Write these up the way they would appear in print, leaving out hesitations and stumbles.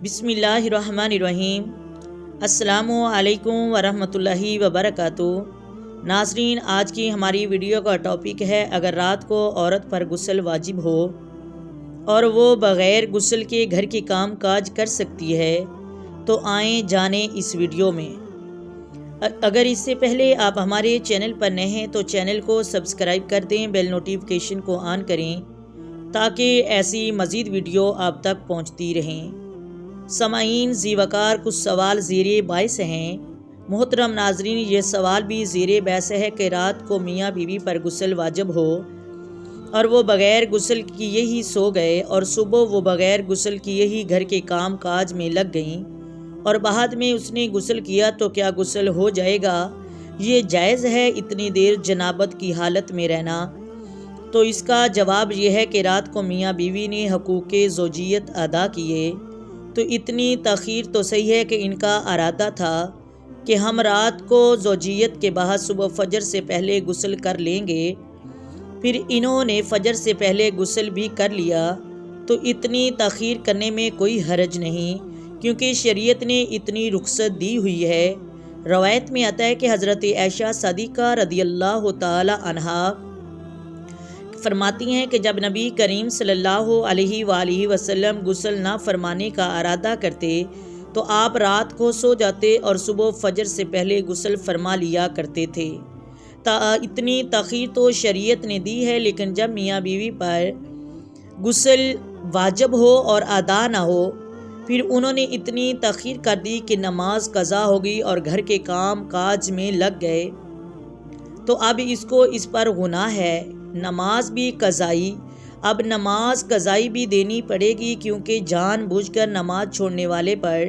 بسم اللہ الرحمن الرحیم۔ السلام علیکم ورحمۃ اللہ وبرکاتہ۔ ناظرین، آج کی ہماری ویڈیو کا ٹاپک ہے اگر رات کو عورت پر غسل واجب ہو اور وہ بغیر غسل کے گھر کے کام کاج کر سکتی ہے تو آئیں جانیں اس ویڈیو میں۔ اگر اس سے پہلے آپ ہمارے چینل پر نئے ہیں تو چینل کو سبسکرائب کر دیں، بیل نوٹیفیکیشن کو آن کریں تاکہ ایسی مزید ویڈیو آپ تک پہنچتی رہیں۔ سامعین، ذی وقار کچھ سوال زیر باعث ہیں۔ محترم ناظرین، یہ سوال بھی زیر بحث ہے کہ رات کو میاں بیوی پر غسل واجب ہو اور وہ بغیر غسل کیے ہی سو گئے اور صبح وہ بغیر غسل کیے ہی گھر کے کام کاج میں لگ گئیں اور بعد میں اس نے غسل کیا تو کیا غسل ہو جائے گا؟ یہ جائز ہے اتنی دیر جنابت کی حالت میں رہنا؟ تو اس کا جواب یہ ہے کہ رات کو میاں بیوی نے حقوق زوجیت ادا کیے تو اتنی تاخیر تو صحیح ہے کہ ان کا ارادہ تھا کہ ہم رات کو زوجیت کے بعد صبح فجر سے پہلے غسل کر لیں گے، پھر انہوں نے فجر سے پہلے غسل بھی کر لیا تو اتنی تاخیر کرنے میں کوئی حرج نہیں، کیونکہ شریعت نے اتنی رخصت دی ہوئی ہے۔ روایت میں آتا ہے کہ حضرت عائشہ صدیقہ رضی اللہ تعالی عنہا فرماتی ہیں کہ جب نبی کریم صلی اللہ علیہ وآلہ وسلم غسل نہ فرمانے کا ارادہ کرتے تو آپ رات کو سو جاتے اور صبح فجر سے پہلے غسل فرما لیا کرتے تھے۔ اتنی تاخیر تو شریعت نے دی ہے، لیکن جب میاں بیوی پر غسل واجب ہو اور ادا نہ ہو، پھر انہوں نے اتنی تاخیر کر دی کہ نماز قضا ہو گئی اور گھر کے کام کاج میں لگ گئے تو اب اس پر گناہ ہے، نماز بھی قضائی۔ اب نماز قضائی بھی دینی پڑے گی، کیونکہ جان بوجھ کر نماز چھوڑنے والے پر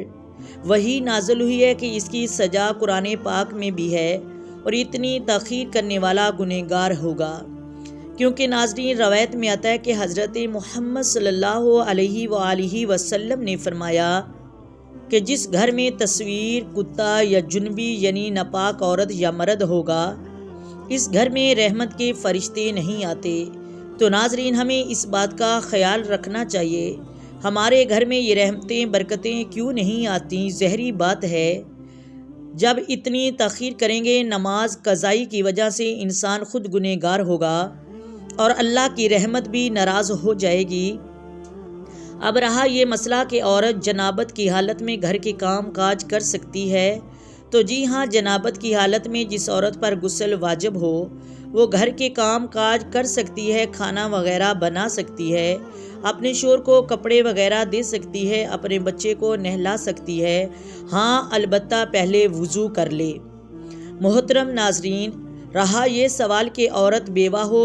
وہی نازل ہوئی ہے کہ اس کی سزا قرآن پاک میں بھی ہے اور اتنی تاخیر کرنے والا گنہگار ہوگا۔ کیونکہ ناظرین، روایت میں آتا ہے کہ حضرت محمد صلی اللہ علیہ وآلہ وسلم نے فرمایا کہ جس گھر میں تصویر، کتا یا جنبی یعنی ناپاک عورت یا مرد ہوگا، اس گھر میں رحمت کے فرشتے نہیں آتے۔ تو ناظرین، ہمیں اس بات کا خیال رکھنا چاہیے، ہمارے گھر میں یہ رحمتیں برکتیں کیوں نہیں آتی؟ ظاہری بات ہے، جب اتنی تاخیر کریں گے نماز قضائی کی وجہ سے انسان خود گنہگار ہوگا اور اللہ کی رحمت بھی ناراض ہو جائے گی۔ اب رہا یہ مسئلہ کہ عورت جنابت کی حالت میں گھر کے کام کاج کر سکتی ہے، تو جی ہاں، جنابت کی حالت میں جس عورت پر غسل واجب ہو وہ گھر کے کام کاج کر سکتی ہے، کھانا وغیرہ بنا سکتی ہے، اپنے شوہر کو کپڑے وغیرہ دے سکتی ہے، اپنے بچے کو نہلا سکتی ہے، ہاں البتہ پہلے وضو کر لے۔ محترم ناظرین، رہا یہ سوال کہ عورت بیوہ ہو،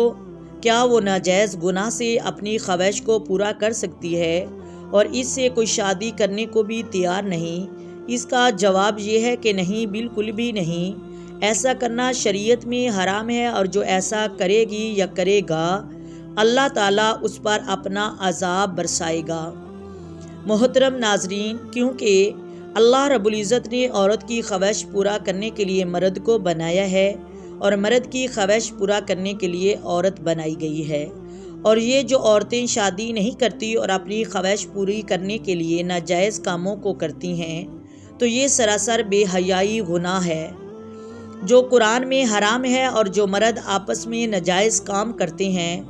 کیا وہ ناجائز گناہ سے اپنی خواہش کو پورا کر سکتی ہے اور اس سے کوئی شادی کرنے کو بھی تیار نہیں؟ اس کا جواب یہ ہے کہ نہیں، بالکل بھی نہیں۔ ایسا کرنا شریعت میں حرام ہے اور جو ایسا کرے گی یا کرے گا اللہ تعالیٰ اس پر اپنا عذاب برسائے گا۔ محترم ناظرین، کیونکہ اللہ رب العزت نے عورت کی خواہش پورا کرنے کے لیے مرد کو بنایا ہے اور مرد کی خواہش پورا کرنے کے لیے عورت بنائی گئی ہے، اور یہ جو عورتیں شادی نہیں کرتی اور اپنی خواہش پوری کرنے کے لیے ناجائز کاموں کو کرتی ہیں تو یہ سراسر بے حیائی گناہ ہے جو قرآن میں حرام ہے، اور جو مرد آپس میں ناجائز کام کرتے ہیں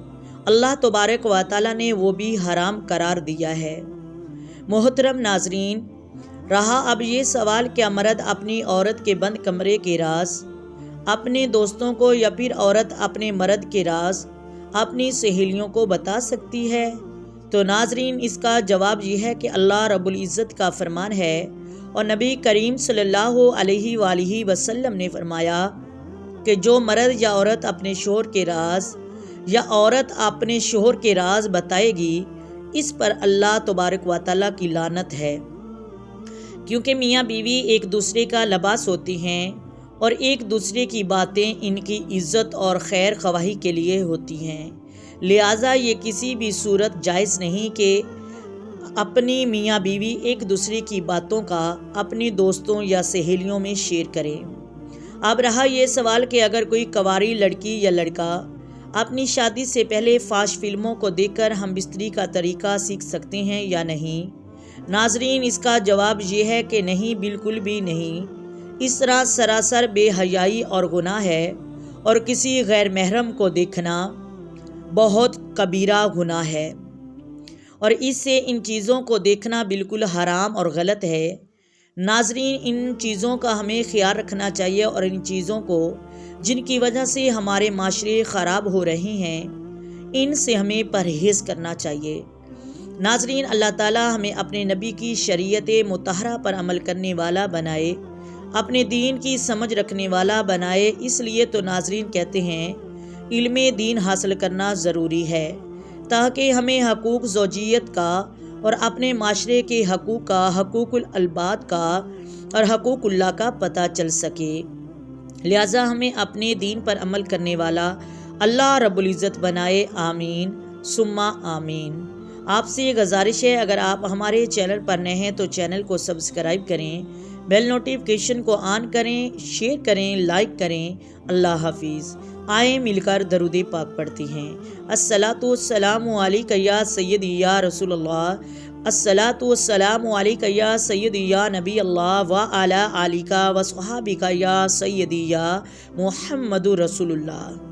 اللہ تبارک و تعالیٰ نے وہ بھی حرام قرار دیا ہے۔ محترم ناظرین، رہا اب یہ سوال، کیا مرد اپنی عورت کے بند کمرے کے راز اپنے دوستوں کو یا پھر عورت اپنے مرد کے راز اپنی سہیلیوں کو بتا سکتی ہے؟ تو ناظرین، اس کا جواب یہ ہے کہ اللہ رب العزت کا فرمان ہے اور نبی کریم صلی اللہ علیہ وآلہ وسلم نے فرمایا کہ جو مرد یا عورت اپنے شوہر کے راز یا عورت اپنے شوہر کے راز بتائے گی، اس پر اللہ تبارک و تعالیٰ کی لعنت ہے، کیونکہ میاں بیوی ایک دوسرے کا لباس ہوتی ہیں اور ایک دوسرے کی باتیں ان کی عزت اور خیر خواہی کے لیے ہوتی ہیں، لہٰذا یہ کسی بھی صورت جائز نہیں کہ اپنی میاں بیوی ایک دوسرے کی باتوں کا اپنی دوستوں یا سہیلیوں میں شیئر کریں۔ اب رہا یہ سوال کہ اگر کوئی کنواری لڑکی یا لڑکا اپنی شادی سے پہلے فحش فلموں کو دیکھ کر ہم بستری کا طریقہ سیکھ سکتے ہیں یا نہیں؟ ناظرین، اس کا جواب یہ ہے کہ نہیں، بالکل بھی نہیں۔ اس طرح سراسر بے حیائی اور گناہ ہے، اور کسی غیر محرم کو دیکھنا بہت کبیرہ گناہ ہے، اور اس سے ان چیزوں کو دیکھنا بالکل حرام اور غلط ہے۔ ناظرین، ان چیزوں کا ہمیں خیال رکھنا چاہیے، اور ان چیزوں کو جن کی وجہ سے ہمارے معاشرے خراب ہو رہے ہیں، ان سے ہمیں پرہیز کرنا چاہیے۔ ناظرین، اللہ تعالی ہمیں اپنے نبی کی شریعت مطہرہ پر عمل کرنے والا بنائے، اپنے دین کی سمجھ رکھنے والا بنائے۔ اس لیے تو ناظرین کہتے ہیں علم دین حاصل کرنا ضروری ہے، تاکہ ہمیں حقوق زوجیت کا اور اپنے معاشرے کے حقوق کا، حقوق العباد کا اور حقوق اللہ کا پتہ چل سکے۔ لہٰذا ہمیں اپنے دین پر عمل کرنے والا اللہ رب العزت بنائے، آمین ثم آمین۔ آپ سے یہ گزارش ہے، اگر آپ ہمارے چینل پر نئے ہیں تو چینل کو سبسکرائب کریں، بیل نوٹیفیکیشن کو آن کریں، شیئر کریں، لائک کریں۔ اللہ حافظ۔ آئیں مل کر درود پاک پڑھتی ہیں۔ الصلاۃ والسلام علیک یا سیدی یا رسول اللہ، الصلاۃ والسلام علیک یا سیدی یا نبی اللہ، وعلی آلک وصحابک یا سیدی یا محمد رسول اللہ۔